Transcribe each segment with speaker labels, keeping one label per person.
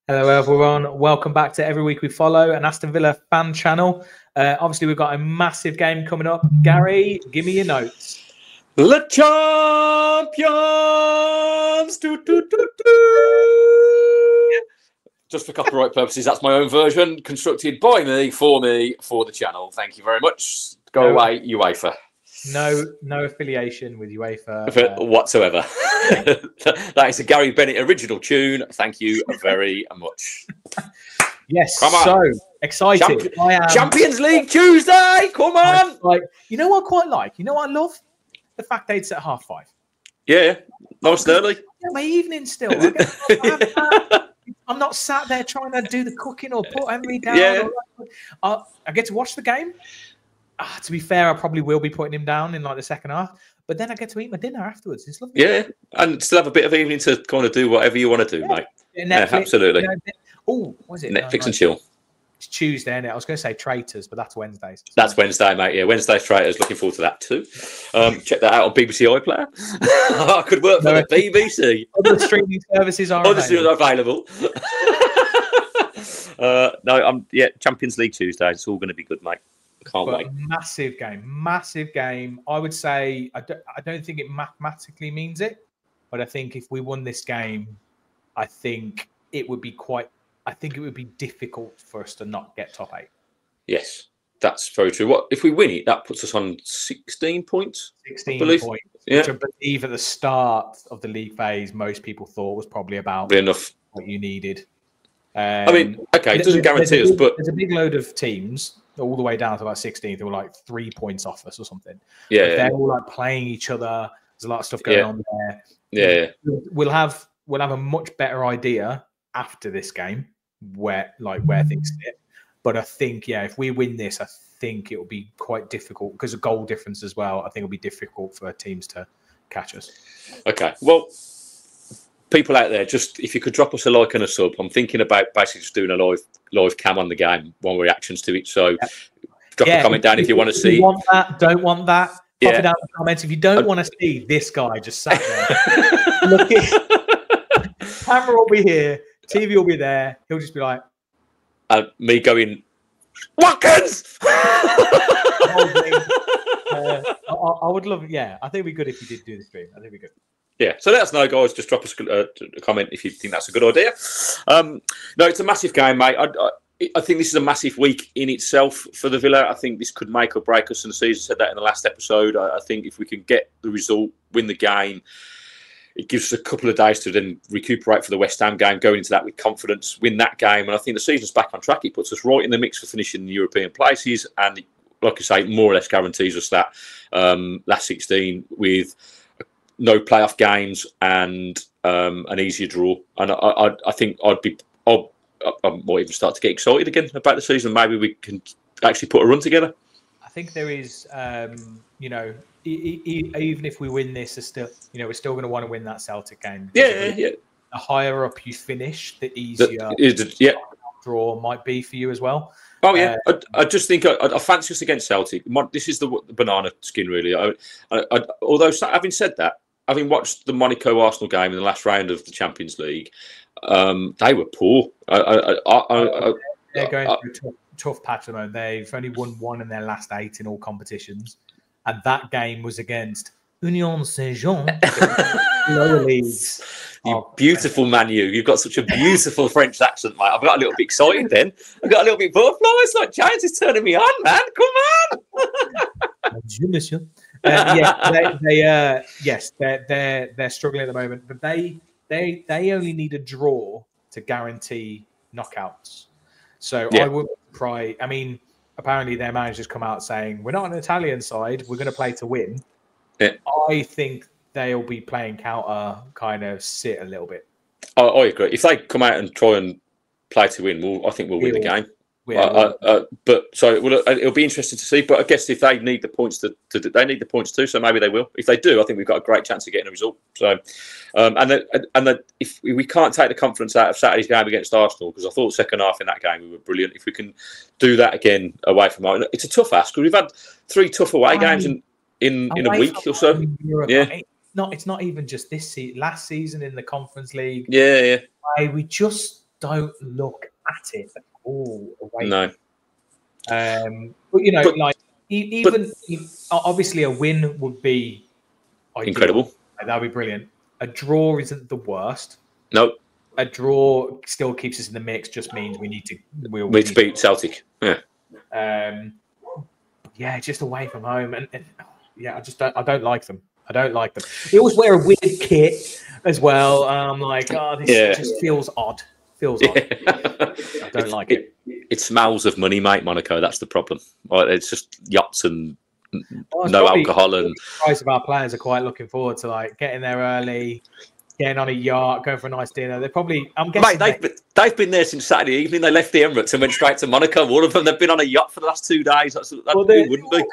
Speaker 1: Hello everyone, welcome back to Every Week We Follow, an Aston Villa fan channel. Obviously we've got a massive game coming up. Gary, give me your notes.
Speaker 2: Le champions! Do, do, do, do. Just for copyright purposes, that's my own version, constructed by me, for the channel. Thank you very much. Go away, UEFA.
Speaker 1: No affiliation with UEFA.
Speaker 2: Whatsoever. That is a Gary Bennett original tune. Thank you very much.
Speaker 1: Yes, so excited.
Speaker 2: Champions League Tuesday, come on!
Speaker 1: You know what I quite like? You know what I love? The fact that it's at 5:30.
Speaker 2: Yeah, nice and early.
Speaker 1: Yeah, my evening still. I'm not sat there trying to do the cooking or put Henry down.
Speaker 2: Yeah.
Speaker 1: I get to watch the game. To be fair, I probably will be putting him down in like the second half, but then I get to eat my dinner afterwards. It's lovely.
Speaker 2: Yeah, and still have a bit of evening to kind of do whatever you want to do, mate.
Speaker 1: Netflix,
Speaker 2: yeah, absolutely.
Speaker 1: Oh, what is it?
Speaker 2: Netflix and chill.
Speaker 1: It's Tuesday, isn't it? I was going to say Traitors, but that's Wednesdays.
Speaker 2: That's Wednesday, mate. Yeah, Wednesday's Traitors. Looking forward to that too. Check that out on BBC iPlayer. I could work for the BBC.
Speaker 1: Other streaming services are
Speaker 2: available. Champions League Tuesday. It's all going to be good, mate. Can't wait.
Speaker 1: Massive game. I would say I don't think it mathematically means it, but I think if we won this game, I think it would be difficult for us to not get top 8.
Speaker 2: Yes, that's very true. What if we win it? That puts us on 16 points.
Speaker 1: 16 points.
Speaker 2: Yeah.
Speaker 1: Which I believe at the start of the league phase, most people thought was probably about
Speaker 2: enough
Speaker 1: what you needed.
Speaker 2: I mean, okay, it doesn't guarantee us, but
Speaker 1: there's a big load of teams all the way down to like 16th who were like 3 points off us or something.
Speaker 2: Yeah,
Speaker 1: they're all like playing each other. There's a lot of stuff going on there.
Speaker 2: Yeah,
Speaker 1: we'll have a much better idea after this game where things sit. But I think if we win this, I think it will be quite difficult because of goal difference as well. I think it'll be difficult for teams to catch us.
Speaker 2: Okay, well, people out there, just if you could drop us a like and a sub. I'm thinking about basically just doing a live cam on the game, one reactions to it. So drop a comment down if you want to see.
Speaker 1: Want that? Don't want that? Pop it down in the comments. If you don't want to see this guy just sat there, looking, camera will be here, TV will be there. He'll just be like,
Speaker 2: me going, Watkins.
Speaker 1: I would love it. Yeah, I think it'd be good if you did do the stream. I think it'd be good.
Speaker 2: Yeah, so let us know, guys. Just drop us a comment if you think that's a good idea. No, it's a massive game, mate. I think this is a massive week in itself for the Villa. I think this could make or break us in the season. I said that in the last episode. I think if we can get the result, win the game, it gives us a couple of days to then recuperate for the West Ham game, going into that with confidence, win that game. And I think the season's back on track. It puts us right in the mix for finishing the European places. And like I say, more or less guarantees us that last 16 with no playoff games and an easier draw. And I think I might even start to get excited again about the season. Maybe we can actually put a run together.
Speaker 1: I think there is, even if we win this, we're still going to want to win that Celtic game.
Speaker 2: Yeah.
Speaker 1: The higher up you finish, the easier draw might be for you as well.
Speaker 2: Oh yeah, I just think I fancy us against Celtic. This is the banana skin, really. Although having said that, having watched the Monaco Arsenal game in the last round of the Champions League, they were poor.
Speaker 1: They're going through a tough patch at the moment. They've only won 1 in their last 8 in all competitions, and that game was against Union Saint-Jean, lower leagues.
Speaker 2: You beautiful man, you've got such a beautiful French accent, mate. I've got a little bit excited then. I've got a little bit butterfly. It's like James is turning me on, man. Come on.
Speaker 1: Bonjour, monsieur. They're struggling at the moment, but they only need a draw to guarantee knockouts. So I wouldn't cry. I mean, apparently their manager's come out saying we're not an Italian side. We're going to play to win. Yeah. I think they'll be playing counter, kind of sit a little bit.
Speaker 2: I agree. If they come out and try and play to win, I think we'll win the game. It'll be interesting to see. But I guess if they need the points they need the points too. So maybe they will. If they do, I think we've got a great chance of getting a result. So, if we can't take the confidence out of Saturday's game against Arsenal, because I thought second half in that game we were brilliant. If we can do that again away from home, it's a tough ask because we've had 3 tough away games in a week or so.
Speaker 1: It's not even just this season. Last season in the Conference League,
Speaker 2: we
Speaker 1: don't look at it at all away.
Speaker 2: No.
Speaker 1: But you know, obviously a win would be ideal.
Speaker 2: Incredible.
Speaker 1: That'd be brilliant. A draw isn't the worst.
Speaker 2: No.
Speaker 1: A draw still keeps us in the mix. Just means we need to
Speaker 2: beat Celtic. Yeah.
Speaker 1: Yeah, just away from home, and yeah, I don't like them. I don't like them. They always wear a weird kit as well. I'm like, this just feels odd. I don't like it.
Speaker 2: It smells of money, mate, Monaco. That's the problem. It's just yachts and no alcohol. And
Speaker 1: most of our players are quite looking forward to like getting there early, getting on a yacht, going for a nice dinner. They're probably, I'm guessing,
Speaker 2: mate, they've been there since Saturday evening. They left the Emirates and went straight to Monaco. All of them, they've been on a yacht for the last 2 days. It wouldn't be.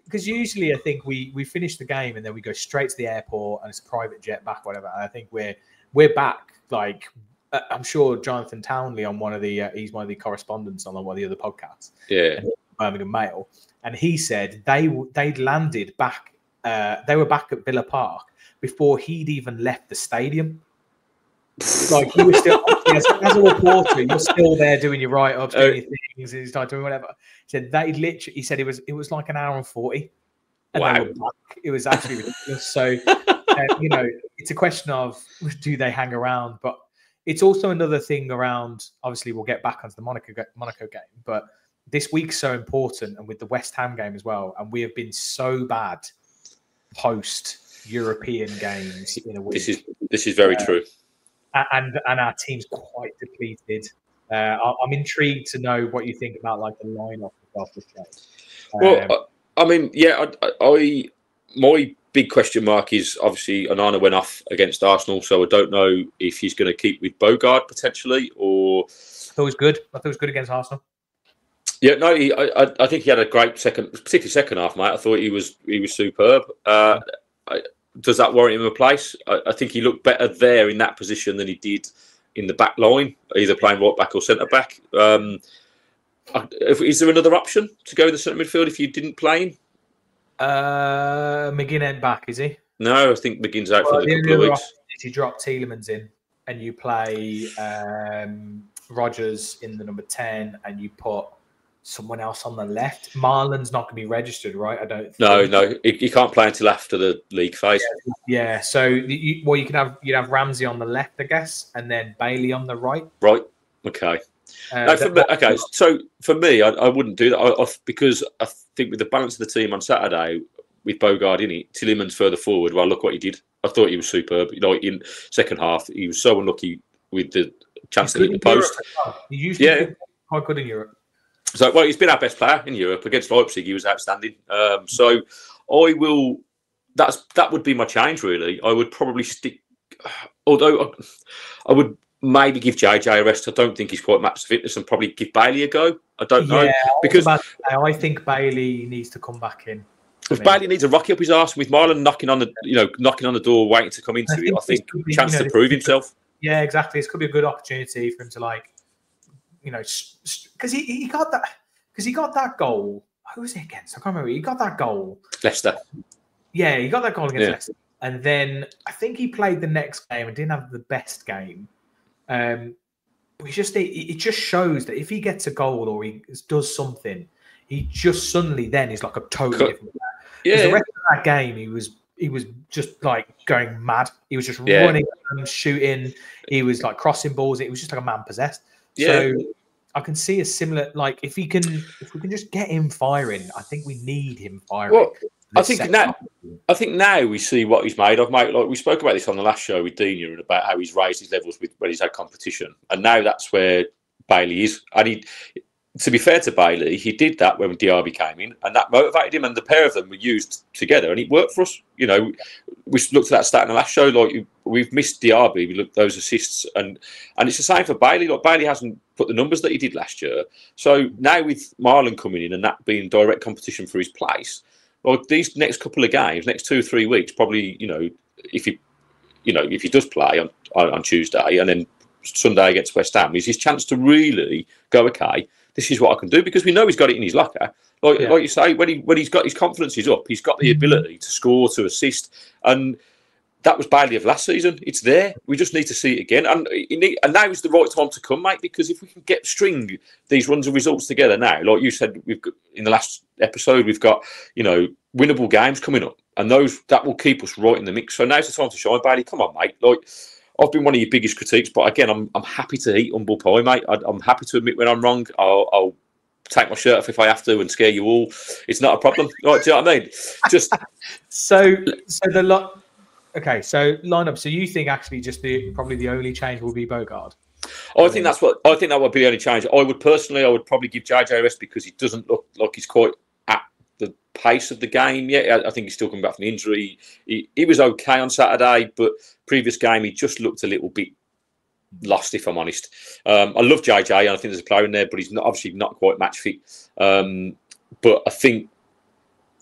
Speaker 1: Because usually I think we finish the game and then we go straight to the airport and it's a private jet back, whatever. And I think we're back. Like I'm sure Jonathan Townley on one of the he's one of the correspondents on one of the other podcasts.
Speaker 2: Yeah,
Speaker 1: Birmingham Mail, and he said they'd landed back. They were back at Villa Park before he'd even left the stadium. Like he was still, as a reporter, you're still there doing your write-ups, doing your things, and he's like doing whatever. He said they literally. He said it was like an hour and 40. And
Speaker 2: wow,
Speaker 1: they were back. It was actually ridiculous. So it's a question of do they hang around, but it's also another thing around. Obviously, we'll get back onto the Monaco game, but this week's so important, and with the West Ham game as well. And we have been so bad post European games in a week.
Speaker 2: This is very true.
Speaker 1: And our team's quite depleted. I'm intrigued to know what you think about like the lineup of this game.
Speaker 2: Well, I mean, yeah, my big question mark is obviously Onana went off against Arsenal, so I don't know if he's going to keep with Bogard potentially or.
Speaker 1: I thought it was good. I thought it was good against Arsenal.
Speaker 2: Yeah, no, I think he had a great particularly second half, mate. I thought he was superb. Does that warrant him a place? I think he looked better there in that position than he did in the back line, either playing right back or centre back. Is there another option to go in the centre midfield if you didn't play him?
Speaker 1: McGinn ain't back, is he?
Speaker 2: No, I think McGinn's out for a couple of weeks.
Speaker 1: If you drop Tielemans in and you play Rodgers in the number 10 and you put someone else on the left. Marlon's not going to be registered, right? I don't think.
Speaker 2: No, he can't play until after the league phase.
Speaker 1: Yeah. So, you'd have Ramsey on the left, I guess, and then Bailey on the right.
Speaker 2: Right. Okay. So for me, I wouldn't do that because I think with the balance of the team on Saturday, with Bogard in it, Tielemans further forward. Well, look what he did. I thought he was superb. In second half, he was so unlucky with the chance to hit the post.
Speaker 1: He usually quite good in Europe.
Speaker 2: So, he's been our best player in Europe. Against Leipzig, he was outstanding. So, I will... That would be my change, really. I would probably stick... Although, I would maybe give JJ a rest. I don't think he's quite matched fitness and probably give Bailey a go. I don't know.
Speaker 1: Yeah,
Speaker 2: because
Speaker 1: I think Bailey needs to come back in.
Speaker 2: If Bailey needs a rocky up his arse, with Marlon knocking on the door, waiting to come into it, I think chance to prove himself.
Speaker 1: Yeah, exactly. This could be a good opportunity for him to because he got that goal. Who was it against? I can't remember. He got that goal.
Speaker 2: Leicester.
Speaker 1: Yeah, he got that goal against Leicester, and then I think he played the next game and didn't have the best game. It just shows that if he gets a goal or he does something, he just suddenly then is like a totally different player. Yeah. The rest of that game, he was just like going mad. He was just running and shooting. He was like crossing balls. It was just like a man possessed. Yeah. So I can see a similar, like if we can just get him firing, I think we need him firing.
Speaker 2: Well, I think now we see what he's made of, mate. Like we spoke about this on the last show with Digne and about how he's raised his levels when he's had competition, and now that's where Bailey is. And to be fair to Bailey, he did that when Diaby came in, and that motivated him. And the pair of them were used together, and it worked for us. We looked at that stat in the last show. Like we've missed Diaby, we looked at those assists, and it's the same for Bailey. Like Bailey hasn't put the numbers that he did last year. So now with Marlon coming in and that being direct competition for his place, like these next couple of games, next 2 or 3 weeks, probably if he does play on Tuesday and then Sunday against West Ham, is his chance to really go, okay, this is what I can do, because we know he's got it in his locker. Like you say, when he's got his confidence is up, he's got the ability to score, to assist, and that was Bailey of last season. It's there. We just need to see it again. And now is the right time to come, mate, because if we can string these runs of results together now, like you said, we've got, in the last episode, we've got, winnable games coming up, and that will keep us right in the mix. So now's the time to shine, Bailey. Come on, mate. Like, I've been one of your biggest critiques, but again, I'm happy to eat humble pie, mate. I'm happy to admit when I'm wrong. I'll take my shirt off if I have to and scare you all. It's not a problem. Right, do you know what I mean? Just
Speaker 1: so lineup. So you think actually just probably the only change will be Bogard?
Speaker 2: I think that would be the only change. I would probably give JJ a rest because he doesn't look like he's quite at the pace of the game yet. I think he's still coming back from the injury. He was okay on Saturday, but previous game he just looked a little bit lost, if I'm honest. I love JJ, and I think there's a player in there, but he's obviously not quite match fit. But I think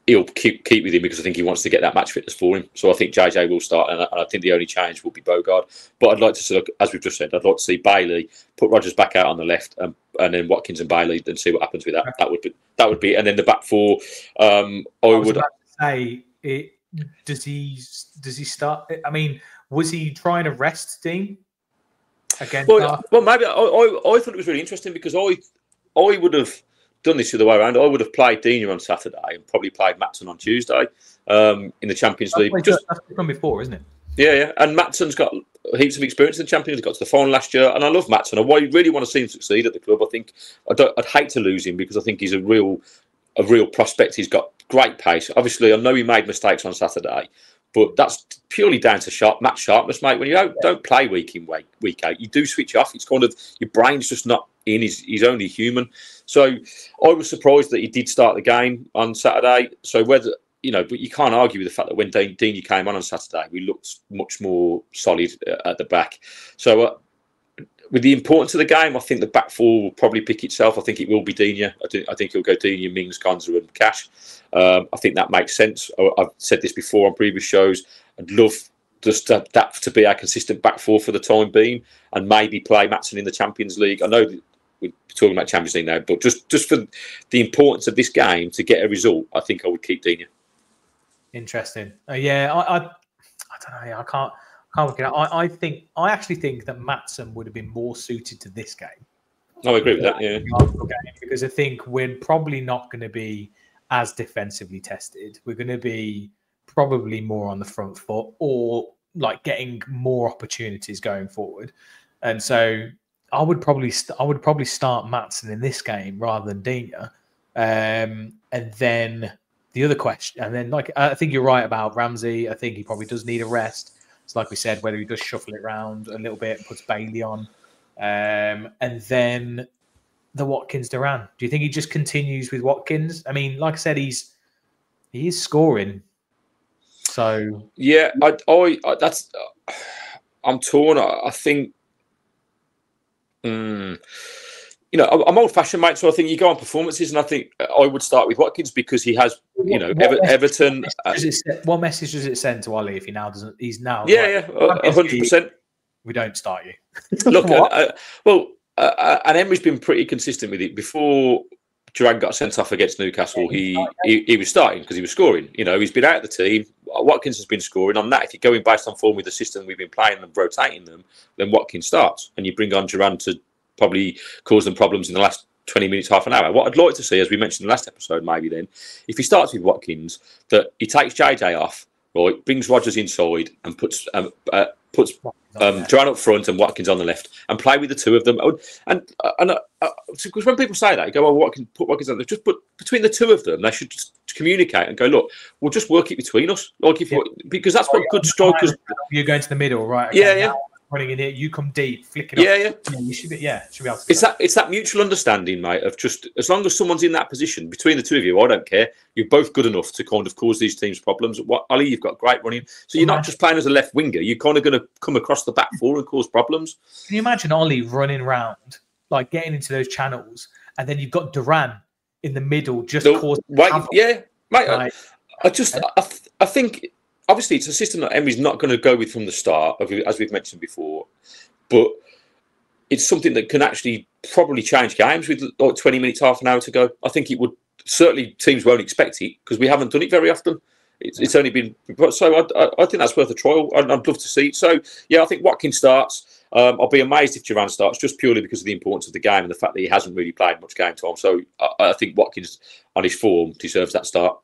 Speaker 2: he'll keep with him because I think he wants to get that match fitness for him. So I think JJ will start, and I think the only change will be Bogard. But I'd like to see, as we've just said, I'd like to see Bailey put Rodgers back out on the left, and then Watkins and Bailey, and see what happens with that. Okay. That would be, and then the back four. I was about to say,
Speaker 1: does he start? I mean, was he trying to rest Dean against?
Speaker 2: Well, maybe I thought it was really interesting because I would have done this the other way around. I would have played Digne on Saturday and probably played Matssen on Tuesday in the Champions League.
Speaker 1: That's from before, isn't it?
Speaker 2: Yeah. And Matssen's got heaps of experience in the Champions League. He got to the final last year, and I love Matssen. I really want to see him succeed at the club. I think I'd hate to lose him because I think he's a real prospect. He's got great pace. Obviously, I know he made mistakes on Saturday, but that's purely down to match sharpness, mate. When you don't play week in, week out, you do switch off. It's kind of your brain's just not in. He's only human. So I was surprised that he did start the game on Saturday. So whether but you can't argue with the fact that when Digne came on Saturday, we looked much more solid at the back. So with the importance of the game, I think the back four will probably pick itself. I think it will be Digne. I think he'll go Digne, Mings, Konza and Cash. I think that makes sense. I've said this before on previous shows. I'd love just that to be our consistent back four for the time being, and maybe play Matssen in the Champions League. I know we're talking about Champions League now, but just for the importance of this game to get a result, I think I would keep Digne.
Speaker 1: Interesting. Yeah, I don't know. I can't work it out. I actually think that Matssen would have been more suited to this game.
Speaker 2: I agree with that. Yeah,
Speaker 1: because I think we're probably not going to be as defensively tested. We're going to be probably more on the front foot, or like getting more opportunities going forward. And so I would probably start Matssen in this game rather than Digne. And then the other question, and then I think you're right about Ramsey. I think he probably does need a rest. It's like we said, whether he does shuffle it around a little bit and puts Bailey on. And then the Watkins Durán. Do you think he just continues with Watkins? I mean, like I said, he is scoring. So
Speaker 2: yeah, I'm torn. I think I'm old-fashioned, mate. So I think you go on performances, and I think I would start with Watkins because he has, Everton.
Speaker 1: What message does it send to Ollie if he now doesn't? He's now
Speaker 2: 100%.
Speaker 1: We don't start you.
Speaker 2: Look, and Emery's been pretty consistent with it. Before Durán got sent off against Newcastle, he was starting because he was scoring. He's been out of the team. Watkins has been scoring. On that, if you're going based on form with the system we've been playing and rotating them, then Watkins starts, and you bring on Durán to probably cause them problems in the last 20 minutes, half an hour. What I'd like to see, as we mentioned in the last episode, maybe then, if he starts with Watkins, that he takes JJ off, right, brings Rodgers inside and puts Durán up front and Watkins on the left, and play with the two of them. Because when people say that, you go, "Well, put Watkins on there." Just put between the two of them. They should just communicate and go, "Look, we'll just work it between us." Because that's what good strikers.
Speaker 1: You're going to the middle, right?
Speaker 2: Okay, yeah.
Speaker 1: Running in here, you come deep, flick it up. You should be able to.
Speaker 2: It's that mutual understanding, mate, of just as long as someone's in that position between the two of you, I don't care. You're both good enough to kind of cause these teams problems. Ollie, you've got great running, so you're not just playing as a left winger. You're kind of going to come across the back four and cause problems.
Speaker 1: Can you imagine Ollie running round, like getting into those channels, and then you've got Durán in the middle, just causing havoc?
Speaker 2: Yeah, mate. I think. Obviously, it's a system that Emery's not going to go with from the start, as we've mentioned before. But it's something that can actually probably change games with like 20 minutes, half an hour to go. I think it would. Certainly, teams won't expect it because we haven't done it very often. It's only been so. I think that's worth a trial. I'd love to see it. So yeah, I think Watkins starts. I'll be amazed if Durán starts, just purely because of the importance of the game and the fact that he hasn't really played much game time. So I think Watkins, on his form, deserves that start.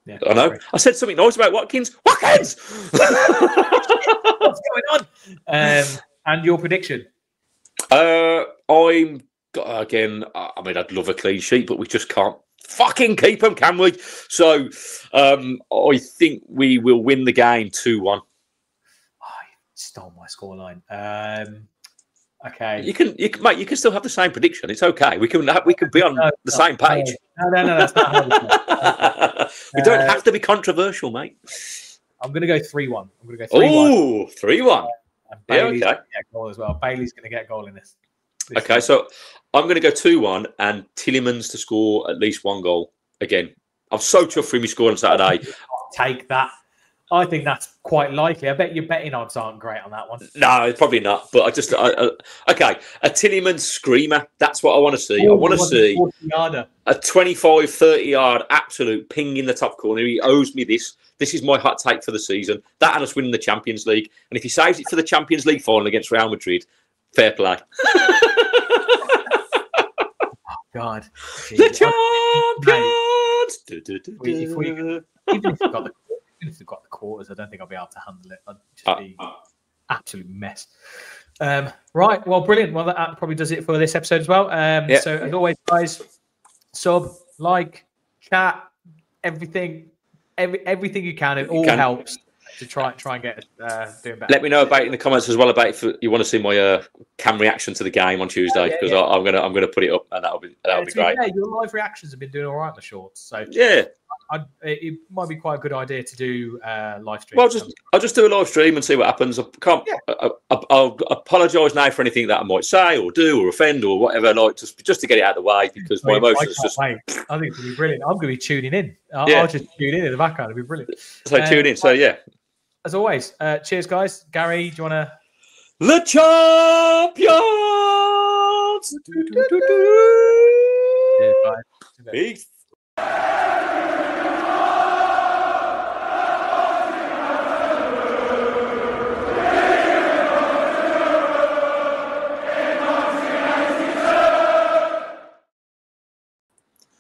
Speaker 1: Yeah,
Speaker 2: I know. I said something nice about Watkins. Watkins!
Speaker 1: What's going on? And your prediction?
Speaker 2: I'm again. I mean, I'd love a clean sheet, but we just can't fucking keep them, can we? So I think we will win the game 2-1.
Speaker 1: Stole my scoreline. Okay,
Speaker 2: you can, mate. You can still have the same prediction. It's okay. We can be on the same page.
Speaker 1: No, that's not how it is.
Speaker 2: We don't have to be controversial, mate.
Speaker 1: I'm going to go 3-1. I'm going to go 3-1.
Speaker 2: Oh, 3-1.
Speaker 1: Bailey's going to get a goal as well. Bailey's going to get a goal in this.
Speaker 2: Okay,
Speaker 1: game.
Speaker 2: So I'm going to go 2-1 and Tielemans to score at least one goal again. I'm so chuffed for him. He scored on Saturday.
Speaker 1: Take that. I think that's quite likely. I bet your betting odds aren't great on that one.
Speaker 2: No, probably not. But okay, a Tielemans screamer. That's what I want to see. I want to see a 25, 30-yard absolute ping in the top corner. He owes me this. This is my hot take for the season. That and us winning the Champions League. And if he saves it for the Champions League final against Real Madrid, fair play.
Speaker 1: God.
Speaker 2: The champions!
Speaker 1: Even if they've got the quarters, I don't think I'll be able to handle it. I'd just be absolute mess. Right. Well, brilliant. Well, that probably does it for this episode as well. So, as always, guys, sub, like, chat, everything you can. It all helps to try and get doing better.
Speaker 2: Let me know about it in the comments as well about if you want to see my cam reaction to the game on Tuesday, because I'm gonna put it up, and that'll be great.
Speaker 1: Yeah, your live reactions have been doing all right in the shorts, so
Speaker 2: yeah.
Speaker 1: It might be quite a good idea to do live stream.
Speaker 2: Well, I'll just do a live stream and see what happens. I'll apologise now for anything that I might say or do or offend or whatever, like just to get it out of the way, because my emotions just.
Speaker 1: I think it'll be brilliant. I'm going to be tuning in. I'll just tune in the background. It'll be brilliant.
Speaker 2: So tune in. So yeah.
Speaker 1: As always, cheers, guys. Gary, do you want to?
Speaker 2: The champions.
Speaker 1: Cheers, guys.
Speaker 2: Peace.